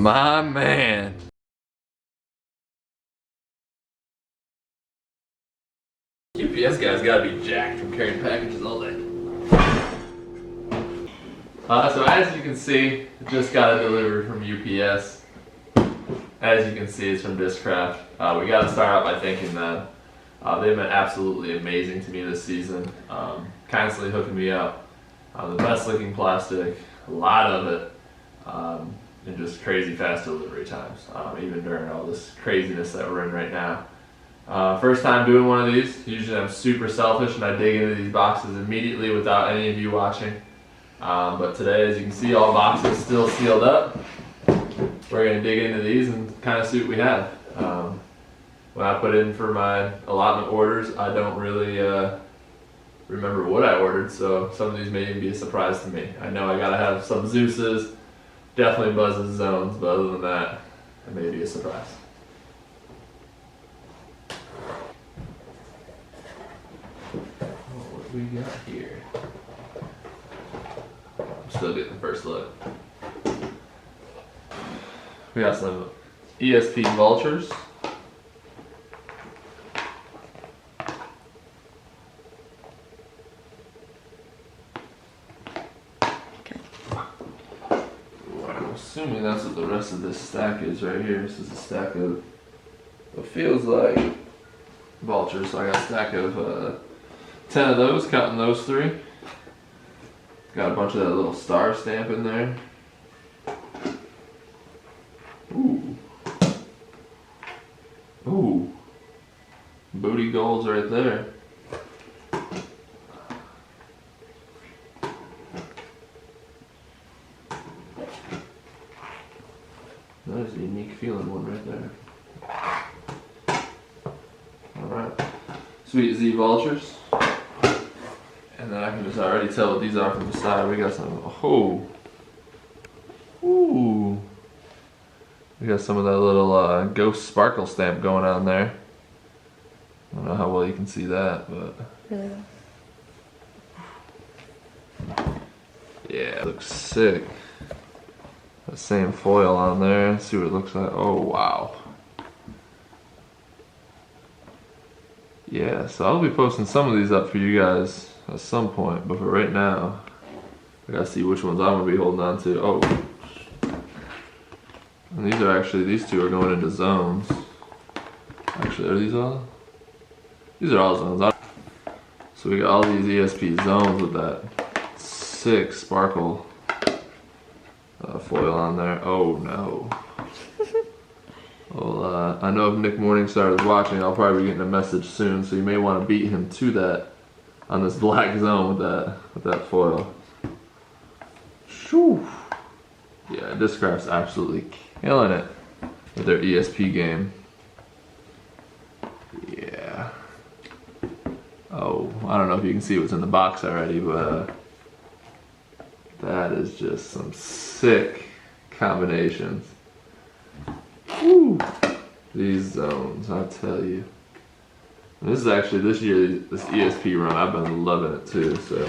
My man. UPS guys gotta be jacked from carrying packages all day. So as you can see, it just got a delivery from UPS. As you can see, it's from Discraft. We gotta start out by thanking them. They've been absolutely amazing to me this season. Constantly hooking me up. The best looking plastic, a lot of it, and just crazy fast delivery times, even during all this craziness that we're in right now. First time doing one of these. Usually I'm super selfish and I dig into these boxes immediately without any of you watching. But today, as you can see, all boxes still sealed up. We're going to dig into these and kind of see what we have. When I put in for my allotment orders, I don't really remember what I ordered, so some of these may even be a surprise to me. I know I got to have some Zeus's, definitely Buzz's zones, but other than that, it may be a surprise. What do we got here? I'm still getting the first look. We got some ESP vultures. I'm assuming that's what the rest of this stack is right here. This is a stack of what feels like vultures. So I got a stack of 10 of those, counting those 3. Got a bunch of that little star stamp in there. Ooh. Ooh. Booty golds right there. That is a unique feeling one right there. Alright. Sweet Z vultures. And then I can just already tell what these are from the side. We got some, oh. Ooh. We got some of that little ghost sparkle stamp going on there. I don't know how well you can see that, but. Really well. Yeah, it looks sick. That same foil on there. Let's see what it looks like. Oh, wow. Yeah, so I'll be posting some of these up for you guys at some point, but for right now, I gotta see which ones I'm gonna be holding on to. Oh. And these are actually, these 2 are going into zones. Actually, are these all? These are all zones. So we got all these ESP zones with that sick sparkle foil on there. Oh no. Well, I know if Nick Morningstar is watching, I'll probably be getting a message soon, so you may want to beat him to that on this black zone with that foil. Shoo. Yeah, Discraft's absolutely killing it with their ESP game. Yeah. Oh, I don't know if you can see what's in the box already, but that is just some sick combinations. Woo. These zones, I tell you. And this is actually this year, this ESP run, I've been loving it too, so.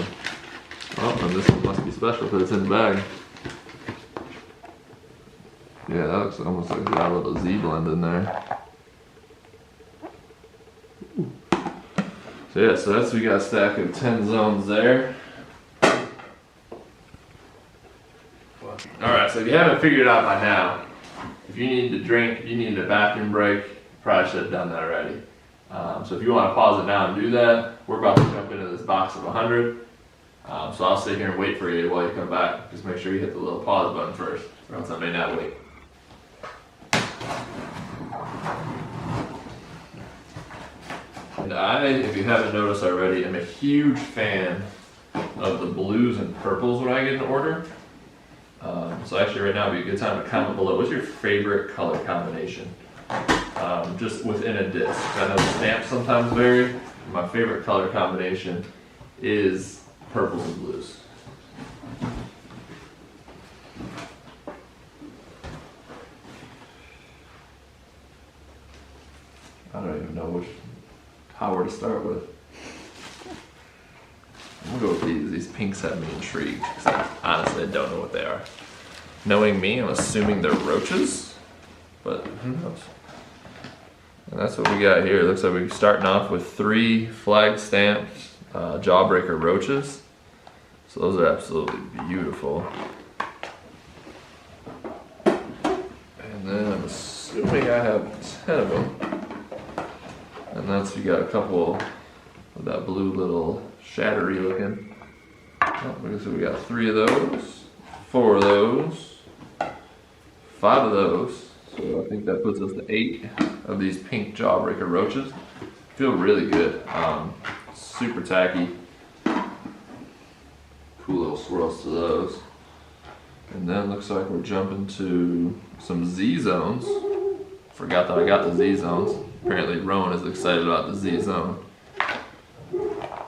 Oh, and this one must be special because it's in the bag. Yeah, that looks almost like it's got a little Z blend in there. Ooh. So yeah, so that's, we got a stack of 10 zones there. Alright, so if you haven't figured it out by now, if you need to drink, if you need a bathroom break, you probably should have done that already. So if you want to pause it now and do that, we're about to jump into this box of 100. So I'll sit here and wait for you while you come back. Just make sure you hit the little pause button first, or else I may not wait. And I, if you haven't noticed already, am a huge fan of the blues and purples when I get an order. So actually right now would be a good time to comment below. What's your favorite color combination? Just within a disc. I know the stamps sometimes vary. My favorite color combination is purples and blues. I don't even know how to start with. I'm gonna go with these. These pinks have me intrigued because I honestly don't know what they are. Knowing me, I'm assuming they're roaches, but who knows? And that's what we got here. It looks like we're starting off with 3 flag stamped Jawbreaker roaches. So those are absolutely beautiful. And then I'm assuming I have 10 of them. And that's, we got a couple of that blue little shattery looking. Oh, so we got 3 of those, 4 of those, 5 of those. So I think that puts us to 8 of these pink Jawbreaker roaches. Feel really good. Super tacky. Cool little swirls to those. And then looks like we're jumping to some Z zones. Forgot that I got the Z zones. Apparently Rowan is excited about the Z zone.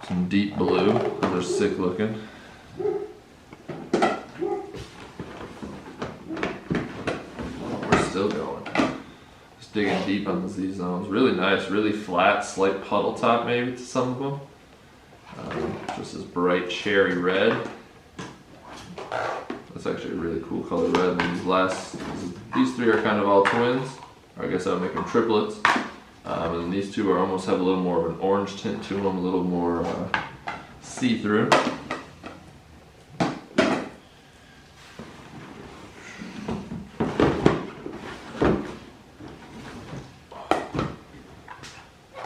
Some deep blue. Those are sick looking. We're still going. Just digging deep on the Z zones. Really nice, really flat, slight puddle top maybe to some of them. Just this bright cherry red. That's actually a really cool color red. And these 3 are kind of all twins. Or I guess I would make them triplets. And these 2 are almost have a little more of an orange tint to them, a little more see-through.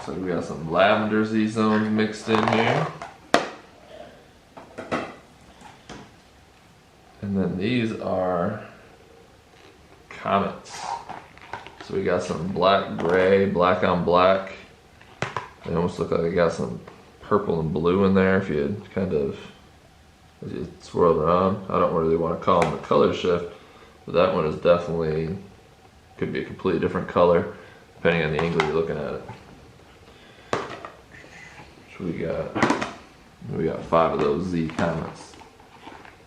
So we got some lavender Z-zones mixed in here. And then these are comets. So we got some black, gray, black on black. They almost look like they got some purple and blue in there if you kind of, as you swirl it on. I don't really want to call them a color shift, but that one is definitely, could be a completely different color depending on the angle you're looking at it. So we got 5 of those Z comets.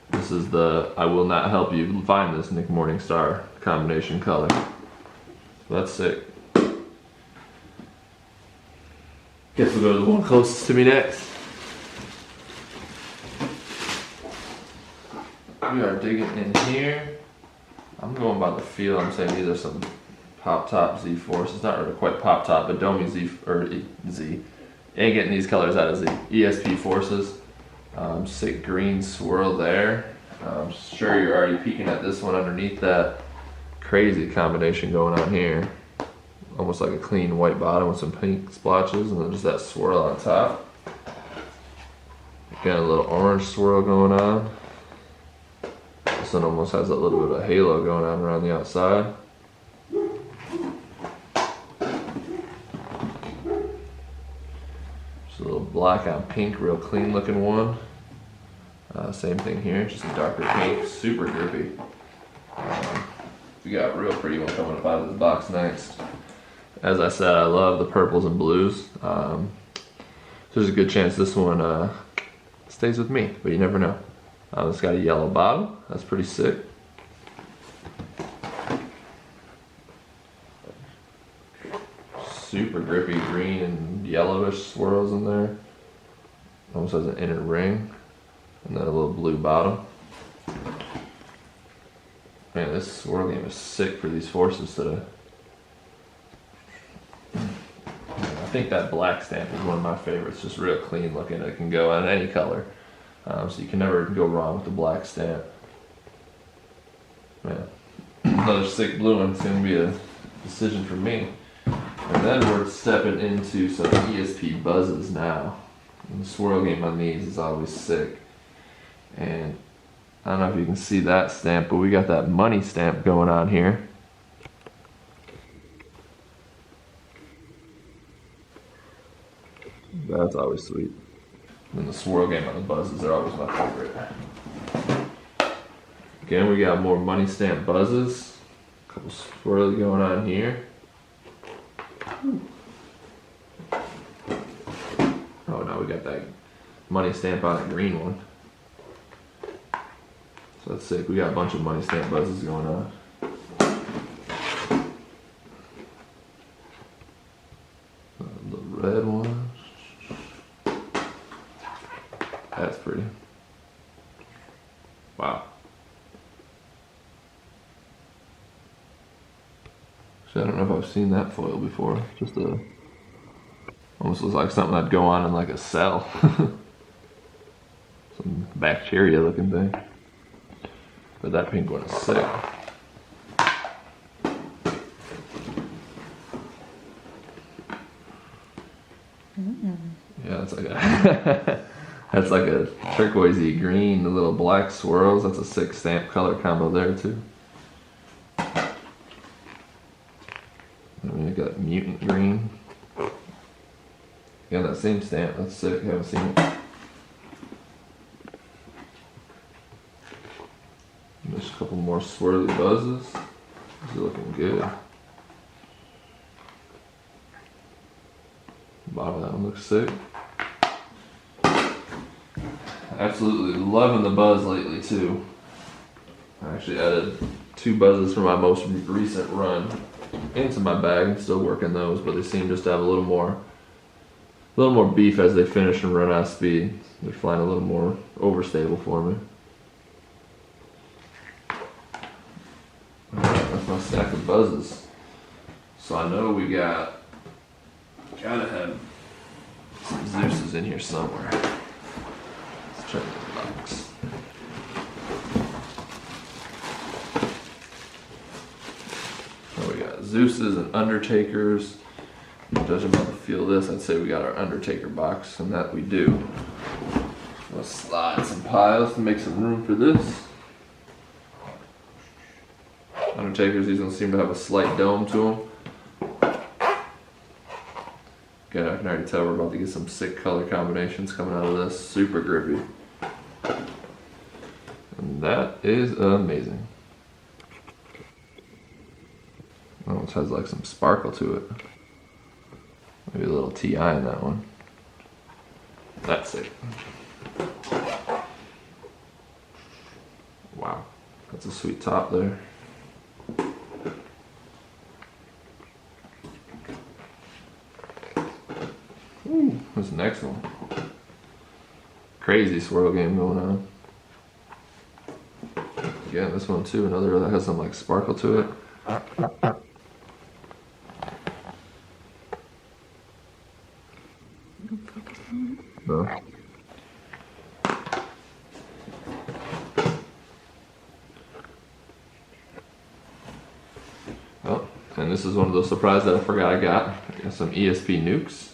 This is the I will not help you find this Nick Morningstar combination color. So that's sick. Guess we'll go to the one closest to me next. We are digging in here. I'm going by the feel. I'm saying these are some pop top Z force. It's not really quite pop top, but Domi Z or Z. Ain't getting these colors out of Z. ESP forces. Sick green swirl there. I'm sure you're already peeking at this one underneath that crazy combination going on here. Almost like a clean white bottom with some pink splotches and then just that swirl on top. Got a little orange swirl going on. This one almost has a little bit of a halo going on around the outside. Just a little black on pink, real clean looking one. Same thing here, just a darker pink, super grippy. We got a real pretty one coming up out of this box next. As I said, I love the purples and blues. So there's a good chance this one stays with me, but you never know. It's got a yellow bottom, that's pretty sick. Super grippy green and yellowish swirls in there. Almost has an inner ring. And then a little blue bottom. Man, this swirl game is sick for these forces today. I think that black stamp is one of my favorites. Just real clean looking. It can go on any color. So you can never go wrong with the black stamp. Man, another sick blue one. It's going to be a decision for me. And then we're stepping into some ESP buzzes now. And the swirl game on these is always sick. And I don't know if you can see that stamp, but we got that money stamp going on here. That's always sweet. And the swirl game on the buzzes are always my favorite. Again, we got more money stamp buzzes. A couple swirly going on here. Oh no, we got that money stamp on the green one. So that's sick. We got a bunch of money stamp buzzes going on. The red one. That's pretty. Wow. I don't know if I've seen that foil before. Just almost looks like something I'd go on in like a cell. Some bacteria looking thing. But that pink one is sick. Yeah, that's like a that's like a turquoisey green, the little black swirls. That's a sick stamp color combo there too. And we got mutant green. Yeah, that same stamp. That's sick. Haven't seen it. And there's a couple more swirly buzzes. These are looking good. Bottom of that one looks sick. Absolutely loving the buzz lately too. I actually added 2 buzzes from my most recent run into my bag. I'm still working those, but they seem just to have a little more beef as they finish and run out of speed. They're flying a little more overstable for me. Alright, that's my stack of buzzes. So I know we gotta have some Zeus's in here somewhere. Let's check the box. So we got Zeus's and Undertakers. Judging by the feel of this, I'd say we got our Undertaker box, and that we do. Let's slide some piles to make some room for this. Undertakers, these ones seem to have a slight dome to them. Okay, I can already tell we're about to get some sick color combinations coming out of this. Super grippy. And that is amazing. Almost has like some sparkle to it. Maybe a little TI in that one. That's it. Wow, that's a sweet top there. Ooh, what's the next one? Crazy swirl game going on. Again, this one too, another that has some like sparkle to it. No. Oh, and this is one of those surprises that I forgot I got. I got some ESP nukes.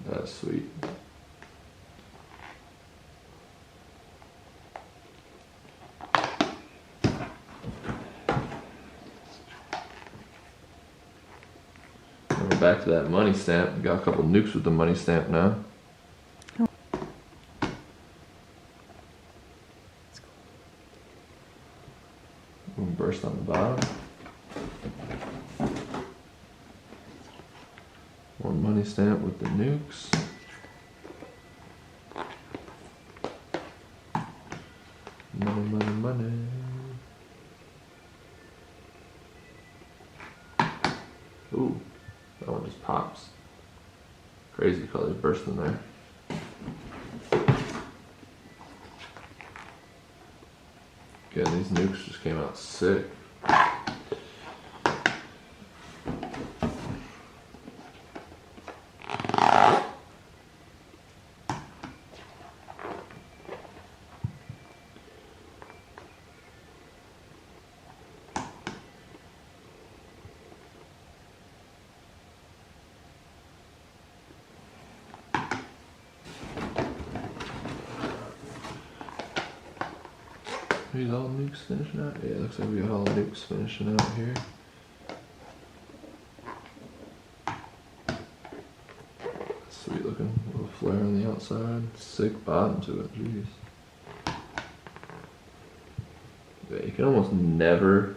That's sweet. We're back to that money stamp. We got a couple nukes with the money stamp now. One burst on the bottom. One money stamp with the nukes. Money, money, money. Ooh, that one just pops. Crazy colors bursting there. Yeah, these nukes just came out sick. These all nukes finishing out? Yeah, looks like we got all nukes finishing out here. Sweet looking little flare on the outside. Sick bottom to it, jeez. Yeah, you can almost never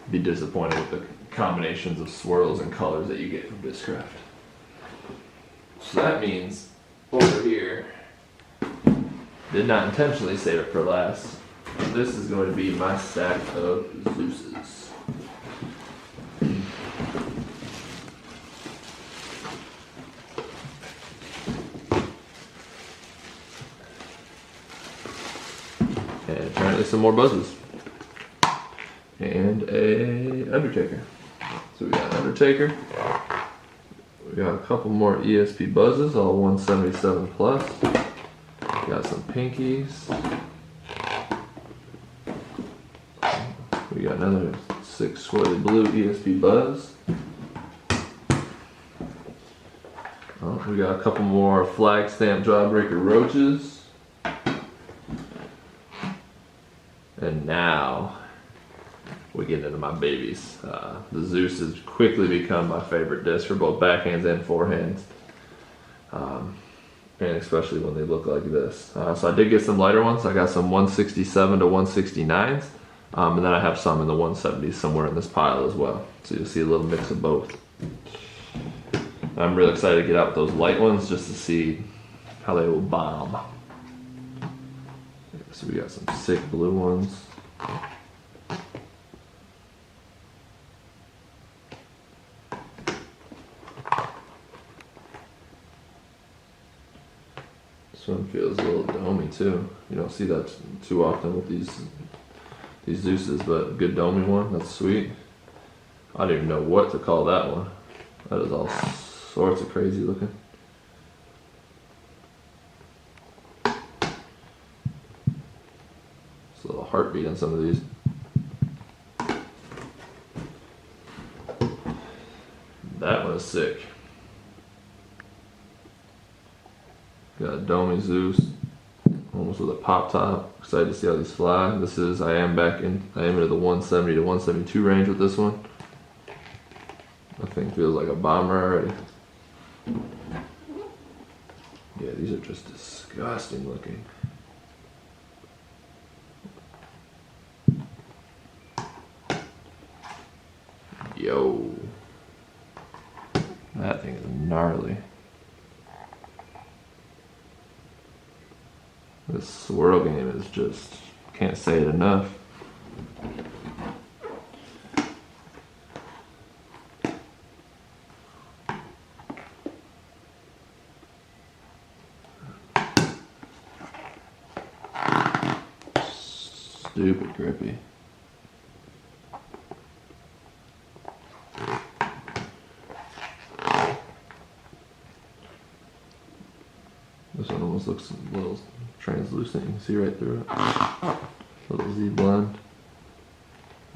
be disappointed with the combinations of swirls and colors that you get from Discraft. So that means over here, did not intentionally save it for last. This is going to be my stack of Zeus's. some more buzzes. And a Undertaker. So we got an Undertaker. We got a couple more ESP buzzes, all 177 plus. We got some pinkies. We got another 6 swirly blue ESP buzz. Oh, we got a couple more flag stamp jawbreaker roaches. And now we get into my babies. The Zeus has quickly become my favorite disc for both backhands and forehands. And especially when they look like this. So I did get some lighter ones. I got some 167 to 169s. And then I have some in the 170s somewhere in this pile as well. So you'll see a little mix of both. I'm really excited to get out those light ones just to see how they will bomb. So we got some sick blue ones. This one feels a little domey too. You don't see that too often with these Zeuses, but good domey one, that's sweet. I don't even know what to call that one. That is all sorts of crazy looking. Just a little heartbeat on some of these. That one is sick. Got a domey Zeus, almost with a pop top. Excited to see how these fly. This is, I am into the 170 to 172 range with this one. That thing feels like a bomber already. Yeah, these are just disgusting looking. Yo. That thing is gnarly. This swirl game is just, can't say it enough. Stupid grippy. This one almost looks a little translucent. You can see right through it. Little Z blend.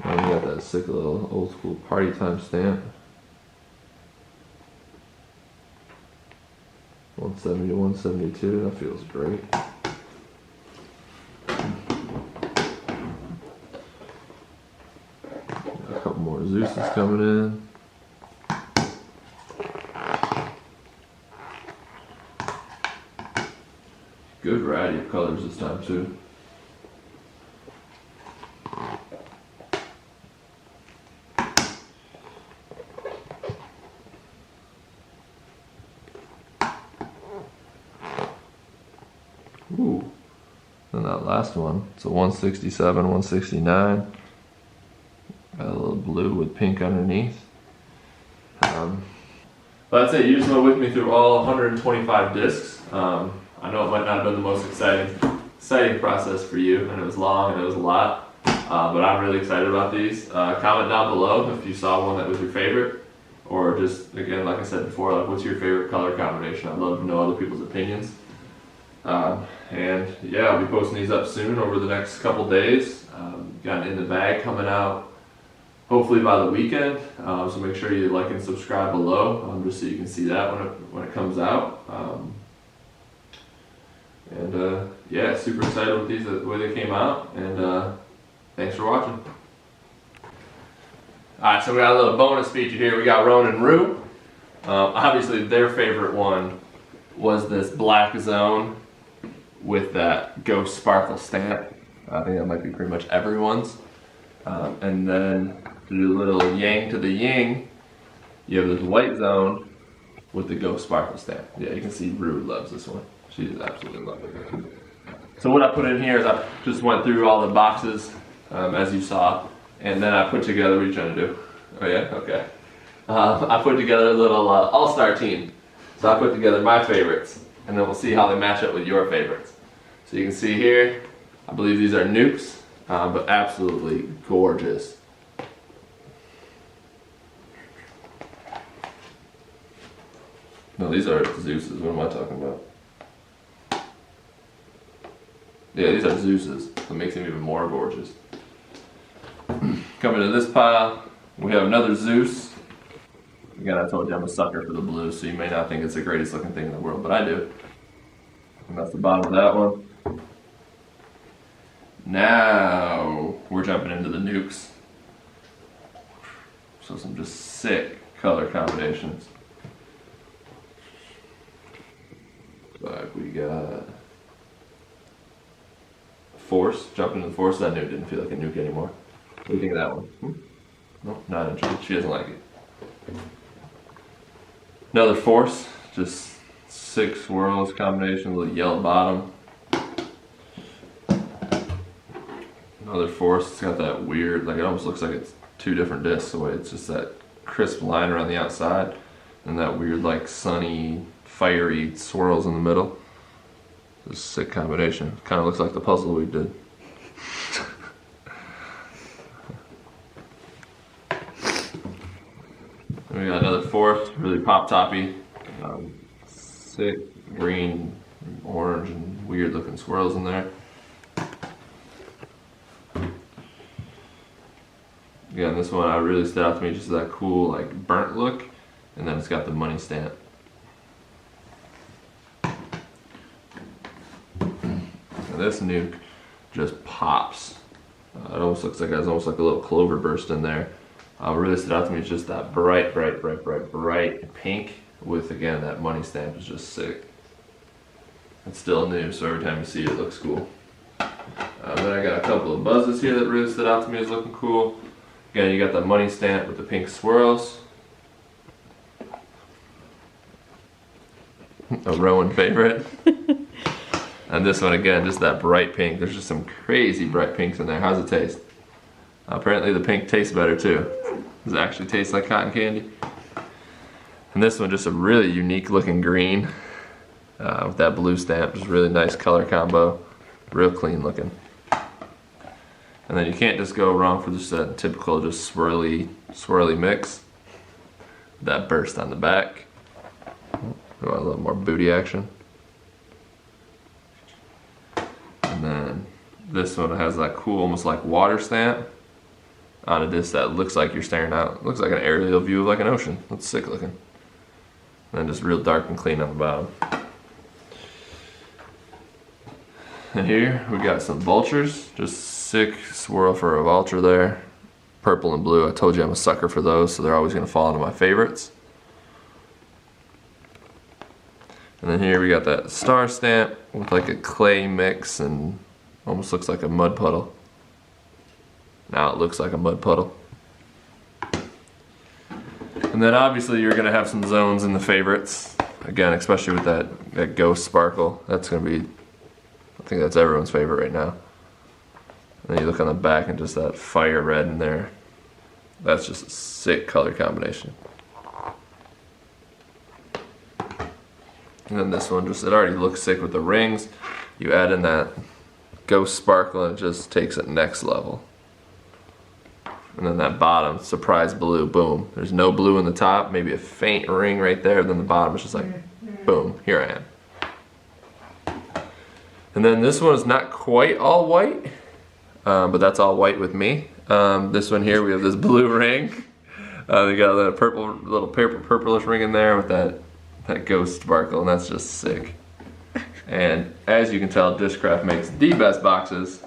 And we got that sick little old school party time stamp. 170 to 172. That feels great. Got a couple more Zeuses coming in. Good variety of colors this time too. Ooh, and that last one, it's a 167, 169. Got a little blue with pink underneath. But that's it. You just went with me through all 125 discs. I know it might not have been the most exciting process for you, and it was long and it was a lot, but I'm really excited about these. Comment down below if you saw one that was your favorite, or just, again, like I said before, like what's your favorite color combination? I'd love to know other people's opinions. And yeah, I'll be posting these up soon over the next couple days. Got an In the Bag coming out hopefully by the weekend, so make sure you like and subscribe below, just so you can see that when it comes out. Yeah, super excited with these, the way they came out, and thanks for watching. Alright, so we got a little bonus feature here. We got Ron and Rue. Obviously their favorite one was this black zone with that ghost sparkle stamp. I think that might be pretty much everyone's. And then to do a little yang to the yin, you have this white zone with the ghost sparkle stamp. Yeah, you can see Rue loves this one. She's absolutely loving it. So what I put in here is I just went through all the boxes, as you saw, and then I put together, what are you trying to do? Oh yeah? Okay. I put together a little all-star team. So I put together my favorites, and then we'll see how they match up with your favorites. So you can see here, I believe these are nukes. but absolutely gorgeous. No, these are Zeus's. What am I talking about? Yeah, these are Zeus's. That makes them even more gorgeous. Coming to this pile, we have another Zeus. Again, I told you I'm a sucker for the blue, so you may not think it's the greatest looking thing in the world, but I do. And that's the bottom of that one. Now, we're jumping into the nukes. So some just sick color combinations. Like we got Force, jumping into the Force. That nuke didn't feel like a nuke anymore. What do you think of that one? Nope, not interested. She doesn't like it. Another Force, just sick swirls combination, little yellow bottom. Another Force, it's got that weird, like it almost looks like it's two different discs the way it's just that crisp line around the outside and that weird like sunny, fiery swirls in the middle. It's a sick combination. Kind of looks like the puzzle we did. We got another Force, really pop toppy, sick green, orange, and weird looking swirls in there. Again, this one really stood out to me, just that cool like burnt look, and then it's got the money stamp. And this nuke just pops. It almost looks like it has almost like a little clover burst in there. What really stood out to me is just that bright pink with, again, that money stamp is just sick. It's still new, so every time you see it, it looks cool. Then I got a couple of buzzes here that really stood out to me as looking cool. Again, you got the money stamp with the pink swirls. A Rowan favorite. And this one again, just that bright pink. There's just some crazy bright pinks in there. How's it taste? Apparently the pink tastes better too. Does it actually taste like cotton candy? And this one just a really unique looking green with that blue stamp. Just really nice color combo. Real clean looking. And then you can't just go wrong for just that typical just swirly mix. That burst on the back. We want a little more booty action. And then this one has that cool, almost like water stamp on a disc that looks like you're staring out. It looks like an aerial view of like an ocean. That's sick looking. And then just real dark and clean on the bottom. And here we got some vultures. Just sick swirl for a vulture there. Purple and blue. I told you I'm a sucker for those, so they're always going to fall into my favorites. And then here we got that star stamp with like a clay mix and almost looks like a mud puddle. Now it looks like a mud puddle. And then obviously you're gonna have some zones in the favorites. Again, especially with that ghost sparkle. That's gonna be, I think that's everyone's favorite right now. And then you look on the back and just that fire red in there. That's just a sick color combination. And then this one, just it already looks sick with the rings. You add in that ghost sparkle and it just takes it next level. And then that bottom, surprise blue, boom. There's no blue in the top, maybe a faint ring right there, then the bottom is just like, boom, here I am. And then this one is not quite all white, but that's all white with me. This one here, we have this blue ring. They got a little purplish ring in there with that ghost sparkle, and that's just sick. And as you can tell, Discraft makes the best boxes,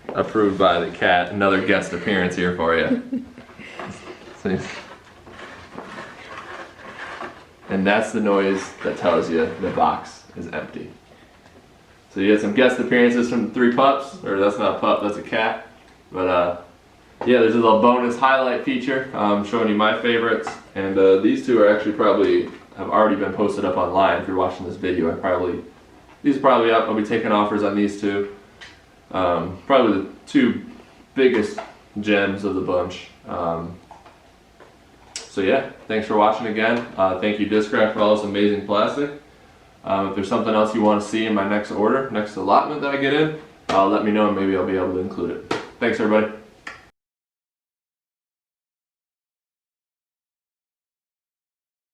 approved by the cat. Another guest appearance here for you. See? And that's the noise that tells you the box is empty. So you had some guest appearances from the three pups, or that's not a pup, that's a cat. But yeah, there's a little bonus highlight feature showing you my favorites. And these two are actually probably have already been posted up online. If you're watching this video, these are probably up. I'll be taking offers on these two. Probably the two biggest gems of the bunch. So yeah, thanks for watching again. Thank you Discraft for all this amazing plastic. If there's something else you want to see in my next order, next allotment that I get in, let me know and maybe I'll be able to include it. Thanks, everybody.